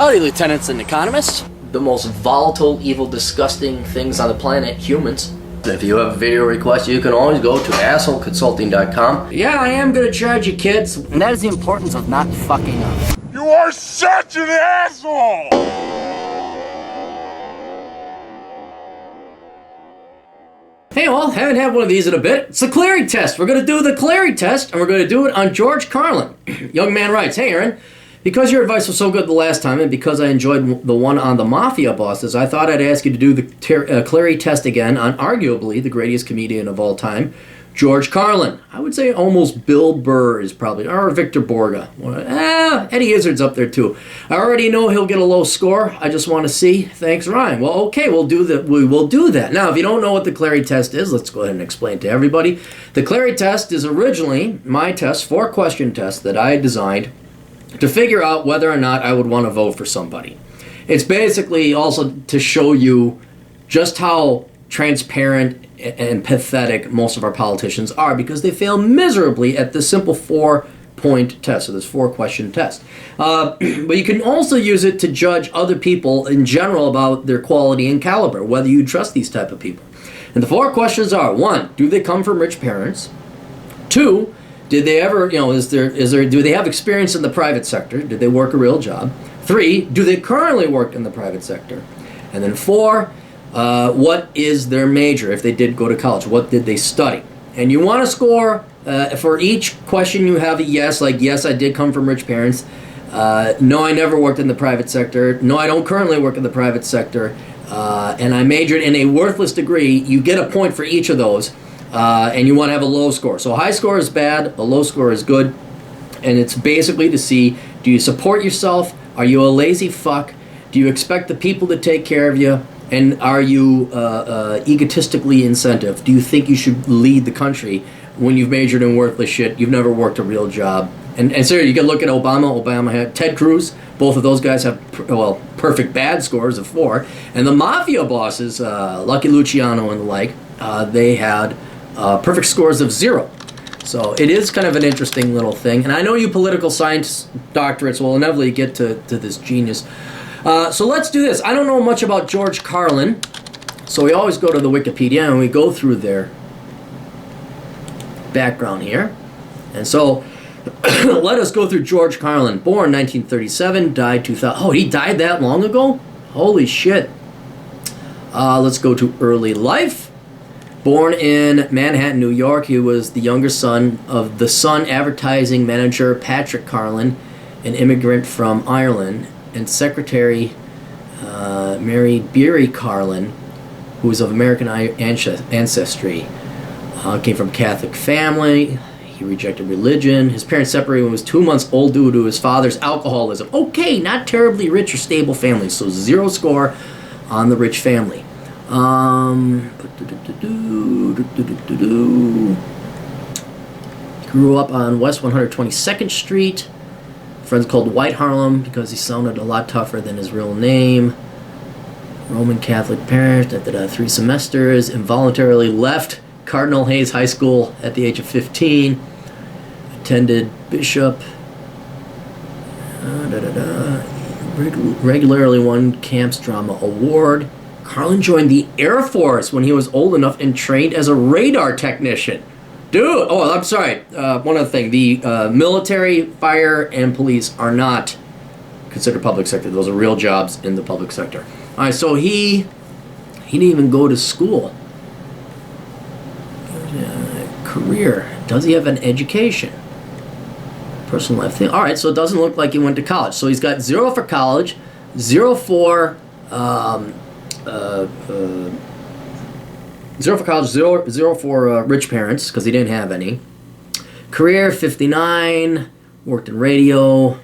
Howdy, lieutenants and economists. The most volatile, evil, disgusting things on the planet, humans. If you have a video request, you can always go to assholeconsulting.com. Yeah, I am gonna charge you, kids. And that is the importance of not fucking up. You are such an asshole! Hey, well, haven't had one of these in a bit. It's the Clarey Test. We're going to do the Clarey Test, and we're going to do it on George Carlin. Young man writes, hey, Aaron, because your advice was so good the last time, and because I enjoyed the one on the mafia bosses, I thought I'd ask you to do the Clarey Test again on arguably the greatest comedian of all time, George Carlin. I would say almost Bill Burr is probably, or Victor Borga. Eddie Izzard's up there too. I already know he'll get a low score. I just want to see. Thanks, Ryan. Well, okay, we'll do that. We will do that. Now, if you don't know what the Clarey Test is, let's go ahead and explain to everybody. The Clarey Test is originally my test, 4-question test that I designed to figure out whether or not I would want to vote for somebody. It's basically also to show you just how transparent and pathetic most of our politicians are, because they fail miserably at this simple 4-point test, so this 4-question test. But you can also use it to judge other people in general about their quality and caliber, whether you trust these type of people. And the 4 questions are: 1, do they come from rich parents? 2, did they ever, do they have experience in the private sector? Did they work a real job? 3, do they currently work in the private sector? And then 4, what is their major? If they did go to college, what did they study? And you want to score, for each question you have a yes, like yes, I did come from rich parents. No, I never worked in the private sector. No, I don't currently work in the private sector. And I majored in a worthless degree. You get a point for each of those. And you want to have a low score. So a high score is bad, a low score is good. And it's basically to see, do you support yourself? Are you a lazy fuck? Do you expect the people to take care of you? And are you egotistically incentive? Do you think you should lead the country when you've majored in worthless shit? You've never worked a real job. And so you can look at Obama. Obama had Ted Cruz. Both of those guys have, perfect bad scores of 4. And the mafia bosses, Lucky Luciano and the like, they had perfect scores of 0. So it is kind of an interesting little thing. And I know you political science doctorates will inevitably get to this genius. So let's do this. I don't know much about George Carlin, so we always go to the Wikipedia and we go through their background here. And so let us go through George Carlin. Born 1937, died 2000. Oh, he died that long ago? Holy shit. Let's go to early life. Born in Manhattan, New York, he was the younger son of the Sun advertising manager Patrick Carlin, an immigrant from Ireland, and Secretary Mary Beery Carlin, who was of American ancestry. Came from a Catholic family. He rejected religion. His parents separated when he was 2 months old due to his father's alcoholism. Okay, not terribly rich or stable family, so 0 score on the rich family. Grew up on West 122nd Street. Friends called White Harlem because he sounded a lot tougher than his real name. Roman Catholic parents. After 3 semesters, involuntarily left Cardinal Hayes High School at the age of 15. Attended Bishop. Regularly won Camp's Drama Award. Carlin joined the Air Force when he was old enough and trained as a radar technician. Dude, oh, I'm sorry. One other thing. The military, fire, and police are not considered public sector. Those are real jobs in the public sector. All right, so he didn't even go to school. Career. Does he have an education? Personal life thing. All right, so it doesn't look like he went to college. So he's got 0 for college, 0 for 0 for college, 0 for rich parents, because he didn't have any. Career, 59, worked in radio.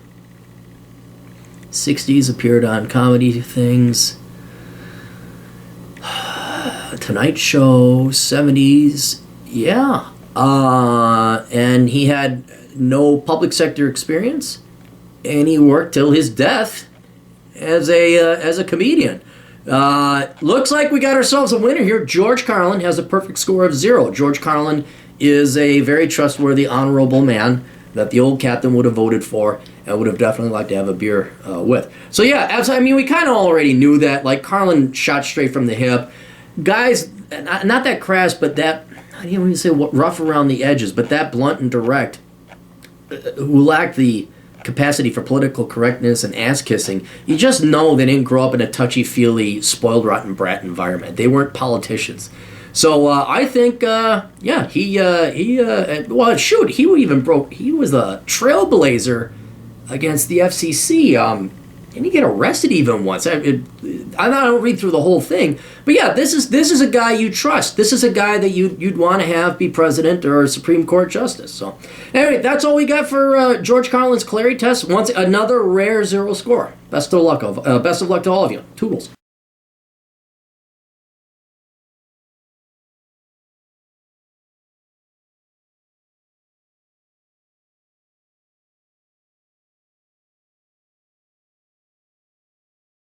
60s, appeared on comedy things. Tonight Show, 70s, yeah. And he had no public sector experience, and he worked till his death as a comedian. Looks like we got ourselves a winner here. George Carlin has a perfect score of 0. George Carlin is a very trustworthy, honorable man that the old captain would have voted for, I would have definitely liked to have a beer with. So yeah, I mean, we kind of already knew that. Like, Carlin shot straight from the hip. Guys, not that crass, but that, I didn't even say what, rough around the edges, but that blunt and direct, who lacked the capacity for political correctness and ass-kissing, you just know they didn't grow up in a touchy-feely, spoiled, rotten brat environment. They weren't politicians. So I think, well, shoot, he was a trailblazer against the FCC. Didn't he get arrested even once? I don't read through the whole thing, but yeah, this is a guy you trust. This is a guy that you'd want to have be president or Supreme Court justice. So anyway, that's all we got for George Carlin's Clarey Test. Once another rare 0 score. Best of luck to all of you. Toodles.